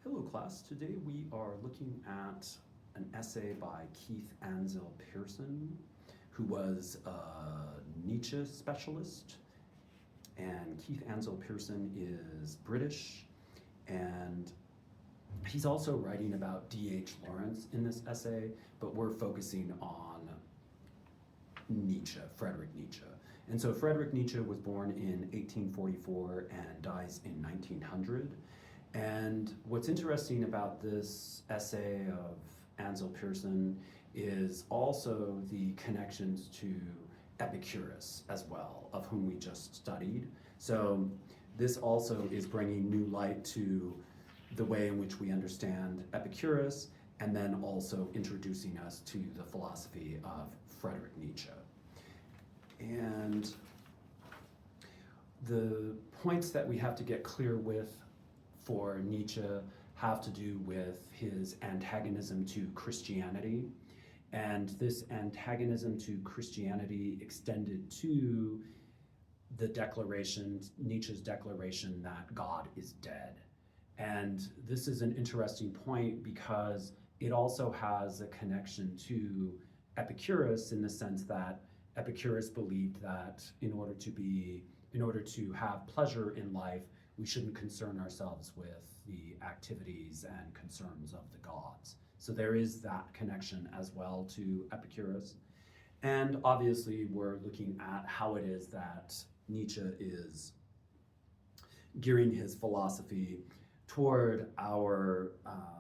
Hello class, today we are looking at an essay by Keith Ansell-Pearson, who was a Nietzsche specialist. And Keith Ansell-Pearson is British, and he's also writing about D.H. Lawrence in this essay, but we're focusing on Nietzsche, Friedrich Nietzsche. And so Friedrich Nietzsche was born in 1844 and dies in 1900. And what's interesting about this essay of Ansell-Pearson is also the connections to Epicurus as well, of whom we just studied. So this also is bringing new light to the way in which we understand Epicurus, and then also introducing us to the philosophy of Friedrich Nietzsche. And the points that we have to get clear with for Nietzsche have to do with his antagonism to Christianity. And this antagonism to Christianity extended to the declaration, Nietzsche's declaration that God is dead. And this is an interesting point because it also has a connection to Epicurus in the sense that Epicurus believed that in order to have pleasure in life, we shouldn't concern ourselves with the activities and concerns of the gods. So there is that connection as well to Epicurus. And obviously we're looking at how it is that Nietzsche is gearing his philosophy toward our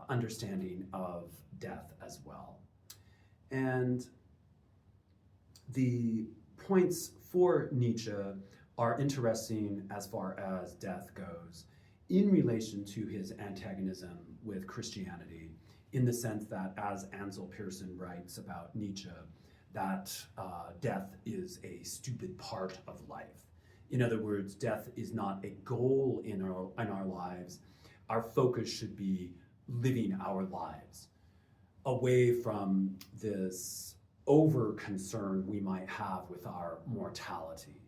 understanding of death as well. And the points for Nietzsche are interesting as far as death goes in relation to his antagonism with Christianity, in the sense that, as Ansell-Pearson writes about Nietzsche, that death is a stupid part of life. In other words, death is not a goal in our lives. Our focus should be living our lives away from this over concern we might have with our mortality.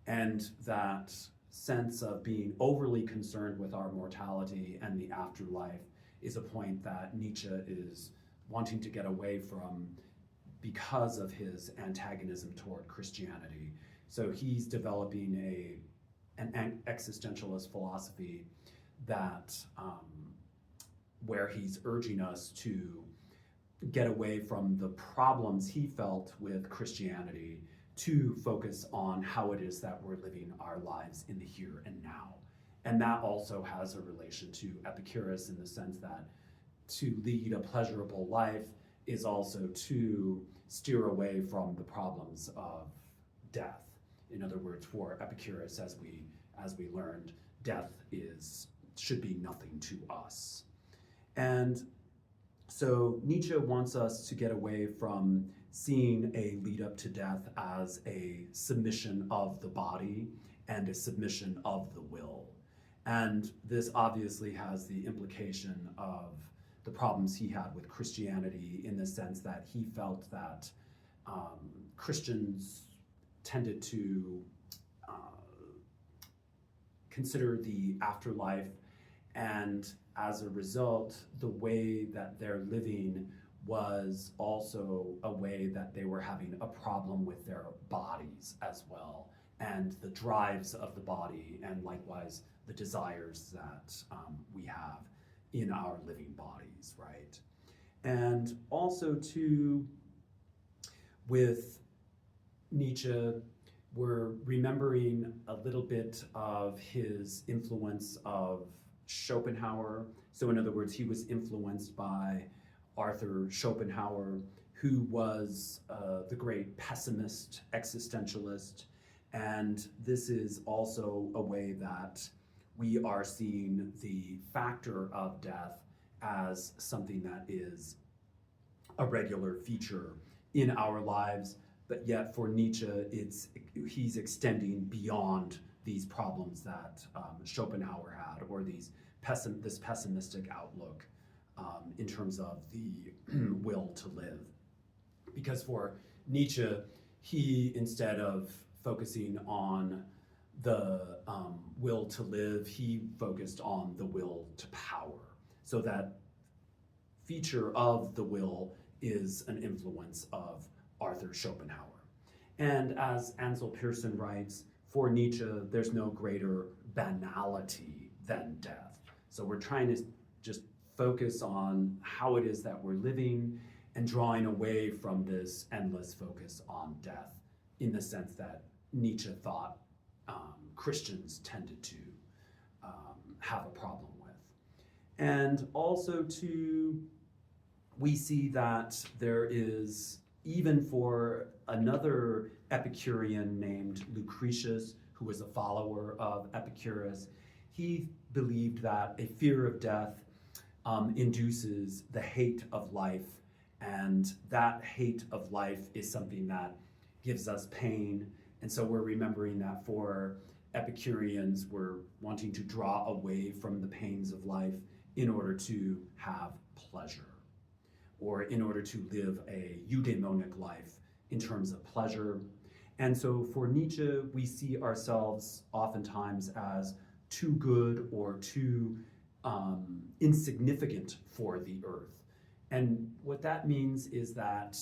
And that sense of being overly concerned with our mortality and the afterlife is a point that Nietzsche is wanting to get away from because of his antagonism toward Christianity. So he's developing an existentialist philosophy that where he's urging us to get away from the problems he felt with Christianity to focus on how it is that we're living our lives in the here and now. And that also has a relation to Epicurus in the sense that to lead a pleasurable life is also to steer away from the problems of death. In other words, for Epicurus, as we learned, death should be nothing to us. And so Nietzsche wants us to get away from seeing a lead up to death as a submission of the body and a submission of the will. And this obviously has the implication of the problems he had with Christianity, in the sense that he felt that Christians tended to consider the afterlife, and as a result, the way that they're living was also a way that they were having a problem with their bodies as well, and the drives of the body, and likewise the desires that we have in our living bodies, right? And also too, with Nietzsche, we're remembering a little bit of his influence of Schopenhauer. So in other words, he was influenced by Arthur Schopenhauer, who was the great pessimist, existentialist. And this is also a way that we are seeing the factor of death as something that is a regular feature in our lives. But yet for Nietzsche, he's extending beyond these problems that Schopenhauer had, or this pessimistic outlook in terms of the will to live. Because for Nietzsche, he, instead of focusing on the will to live, he focused on the will to power. So that feature of the will is an influence of Arthur Schopenhauer. And as Ansell-Pearson writes, for Nietzsche, there's no greater banality than death. So we're trying to just focus on how it is that we're living and drawing away from this endless focus on death, in the sense that Nietzsche thought Christians tended to have a problem with. And also too, we see that there is, even for another Epicurean named Lucretius, who was a follower of Epicurus, he believed that a fear of death induces the hate of life, and that hate of life is something that gives us pain. And so we're remembering that for Epicureans, we're wanting to draw away from the pains of life in order to have pleasure, or in order to live a eudaimonic life in terms of pleasure. And so for Nietzsche, we see ourselves oftentimes as too good or too insignificant for the earth. And what that means is that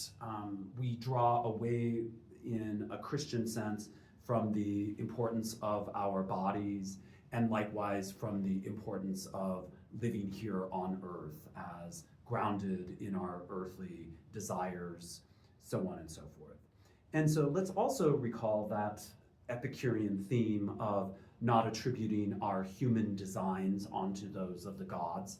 we draw away, in a Christian sense, from the importance of our bodies, and likewise from the importance of living here on earth as grounded in our earthly desires, so on and so forth. And so let's also recall that Epicurean theme of not attributing our human designs onto those of the gods.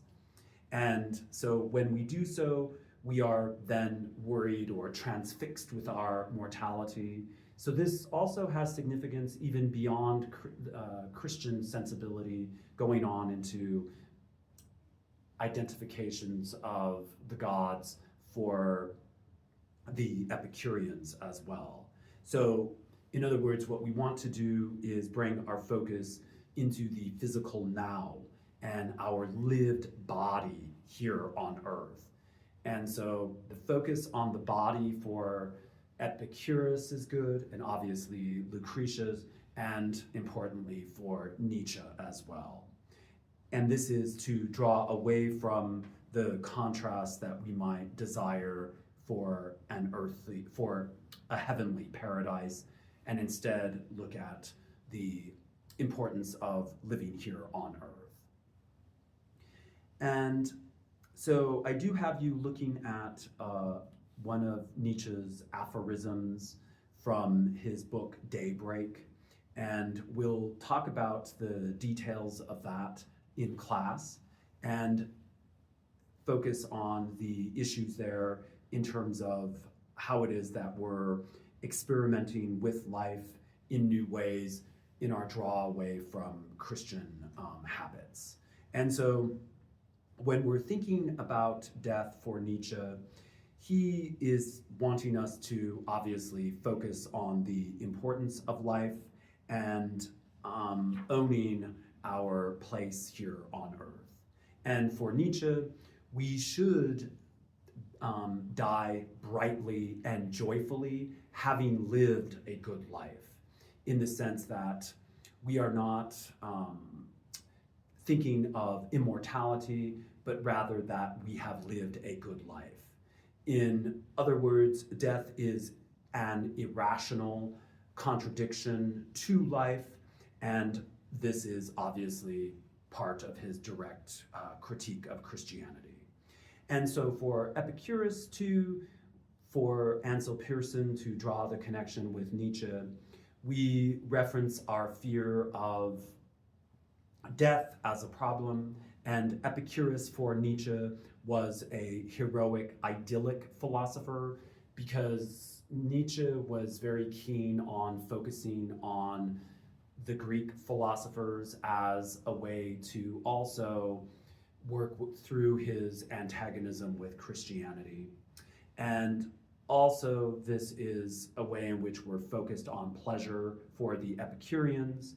And so when we do so, we are then worried or transfixed with our mortality. So this also has significance even beyond Christian sensibility, going on into identifications of the gods for the Epicureans as well. So in other words, what we want to do is bring our focus into the physical now and our lived body here on earth. And so the focus on the body for Epicurus is good, and obviously Lucretius, and importantly for Nietzsche as well. And this is to draw away from the contrast that we might desire for a heavenly paradise, and instead look at the importance of living here on earth. And so I do have you looking at one of Nietzsche's aphorisms from his book Daybreak, and we'll talk about the details of that in class and focus on the issues there in terms of how it is that we're experimenting with life in new ways in our draw away from Christian habits. And so when we're thinking about death for Nietzsche, he is wanting us to obviously focus on the importance of life and owning our place here on earth. And for Nietzsche, we should die brightly and joyfully, having lived a good life, in the sense that we are not thinking of immortality, but rather that we have lived a good life. In other words, death is an irrational contradiction to life, and this is obviously part of his direct critique of Christianity. And so for Epicurus too, for Ansell-Pearson to draw the connection with Nietzsche, we reference our fear of death as a problem, and Epicurus for Nietzsche was a heroic, idyllic philosopher, because Nietzsche was very keen on focusing on the Greek philosophers as a way to also work through his antagonism with Christianity. And also, this is a way in which we're focused on pleasure for the Epicureans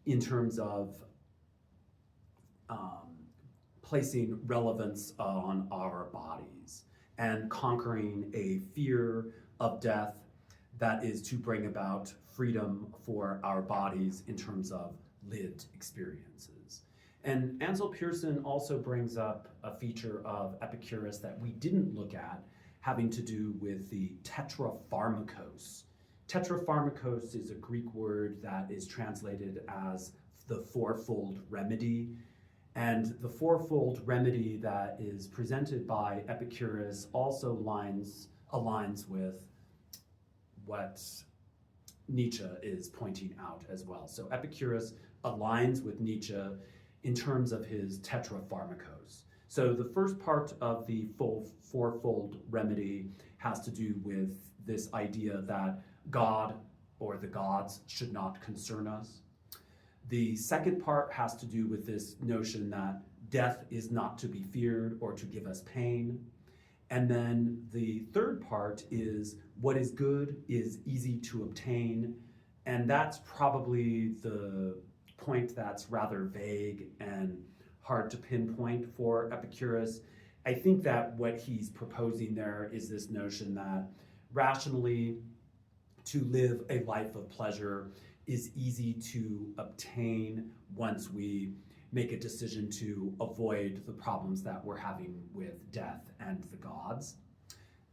in terms of placing relevance on our bodies and conquering a fear of death that is to bring about freedom for our bodies in terms of lived experiences. And Ansell-Pearson also brings up a feature of Epicurus that we didn't look at, having to do with the tetrapharmakos. Tetrapharmakos is a Greek word that is translated as the fourfold remedy. And the fourfold remedy that is presented by Epicurus also aligns with what Nietzsche is pointing out as well. So Epicurus aligns with Nietzsche in terms of his tetrapharmakos. So the first part of the fourfold remedy has to do with this idea that God or the gods should not concern us. The second part has to do with this notion that death is not to be feared or to give us pain. And then the third part is what is good is easy to obtain. And that's probably the point that's rather vague and hard to pinpoint for Epicurus. I think that what he's proposing there is this notion that rationally, to live a life of pleasure is easy to obtain once we make a decision to avoid the problems that we're having with death and the gods.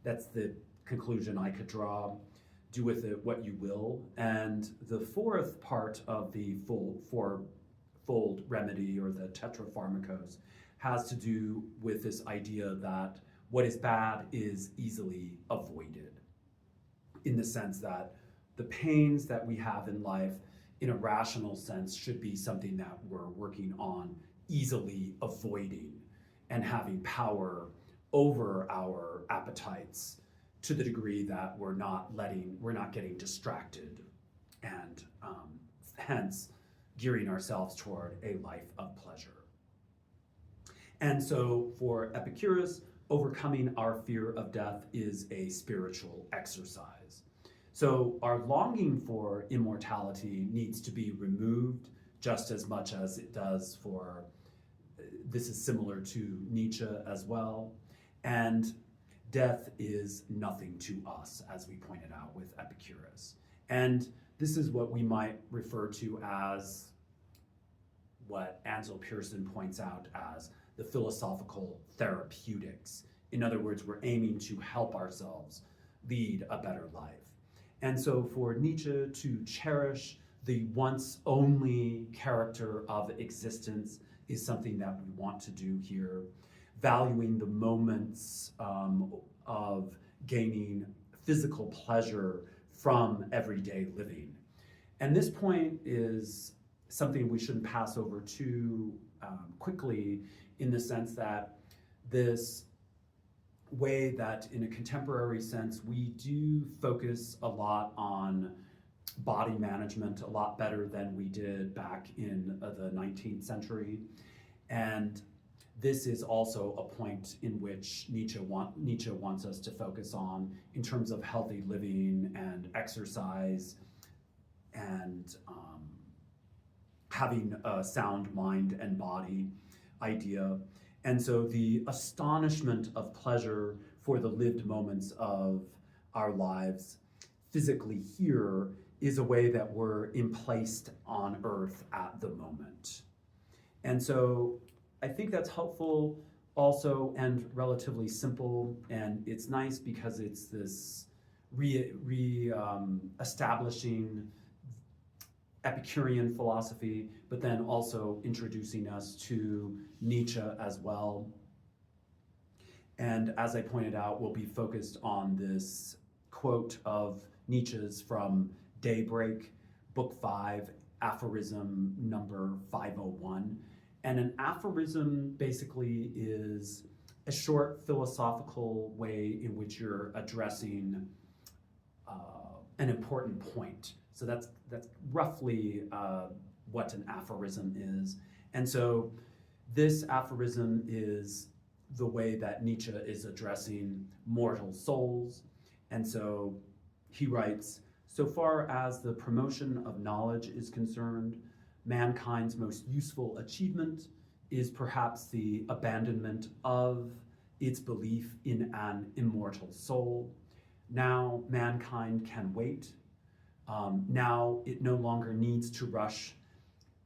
That's the conclusion I could draw. Do with it what you will. And the fourth part of the fourfold remedy, or the tetrapharmakos, has to do with this idea that what is bad is easily avoided, in the sense that the pains that we have in life, in a rational sense, should be something that we're working on easily avoiding and having power over our appetites to the degree that we're not getting distracted, and hence gearing ourselves toward a life of pleasure. And so for Epicurus, overcoming our fear of death is a spiritual exercise. So our longing for immortality needs to be removed just as much as it does for, this is similar to Nietzsche as well. And death is nothing to us, as we pointed out with Epicurus. And this is what we might refer to as what Ansell-Pearson points out as the philosophical therapeutics. In other words, we're aiming to help ourselves lead a better life. And so for Nietzsche to cherish the once only character of existence is something that we want to do here, valuing the moments of gaining physical pleasure from everyday living. And this point is something we shouldn't pass over too quickly, in the sense that this way that in a contemporary sense, we do focus a lot on body management, a lot better than we did back in the 19th century. And this is also a point in which Nietzsche wants us to focus on in terms of healthy living and exercise and having a sound mind and body idea. And so the astonishment of pleasure for the lived moments of our lives physically here is a way that we're emplaced on earth at the moment. And so I think that's helpful also, and relatively simple, and it's nice because it's this establishing Epicurean philosophy, but then also introducing us to Nietzsche as well. And as I pointed out, we'll be focused on this quote of Nietzsche's from Daybreak, Book 5, aphorism number 501. And an aphorism basically is a short philosophical way in which you're addressing an important point. So that's roughly what an aphorism is. And so this aphorism is the way that Nietzsche is addressing mortal souls. And so he writes, so far as the promotion of knowledge is concerned, mankind's most useful achievement is perhaps the abandonment of its belief in an immortal soul. Now mankind can wait. Now it no longer needs to rush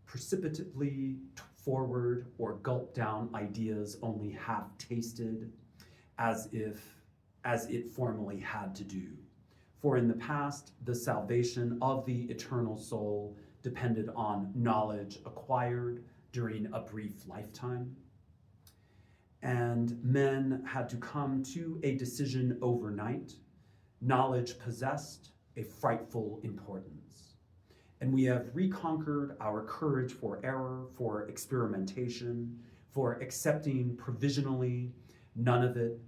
precipitately forward or gulp down ideas only half tasted, as it formerly had to do. For in the past, the salvation of the eternal soul depended on knowledge acquired during a brief lifetime. And men had to come to a decision overnight. Knowledge possessed a frightful importance. And we have reconquered our courage for error, for experimentation, for accepting provisionally none of it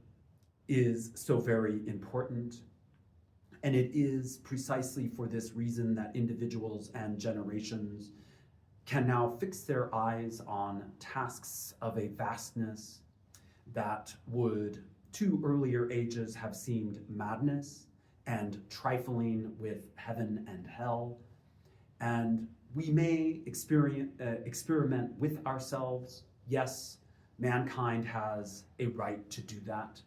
is so very important. And it is precisely for this reason that individuals and generations can now fix their eyes on tasks of a vastness that would, to earlier ages, have seemed madness and trifling with heaven and hell. And we may experiment with ourselves. Yes, mankind has a right to do that.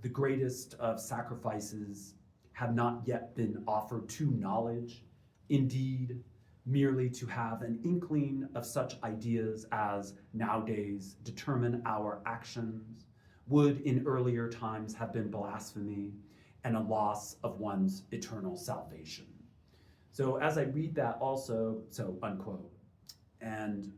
The greatest of sacrifices have not yet been offered to knowledge. Indeed, merely to have an inkling of such ideas as nowadays determine our actions would in earlier times have been blasphemy and a loss of one's eternal salvation. So as I read that also, so unquote, and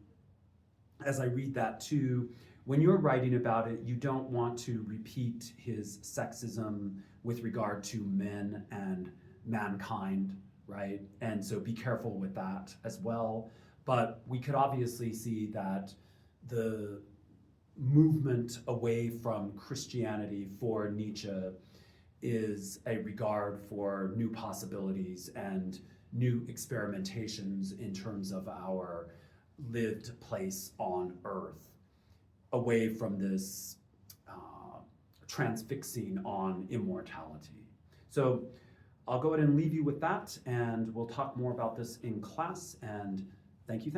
as I read that too, when you're writing about it, you don't want to repeat his sexism with regard to men and mankind, right? And so be careful with that as well. But we could obviously see that the movement away from Christianity for Nietzsche is a regard for new possibilities and new experimentations in terms of our lived place on earth, away from this transfixing on immortality. So I'll go ahead and leave you with that, and we'll talk more about this in class, and thank you.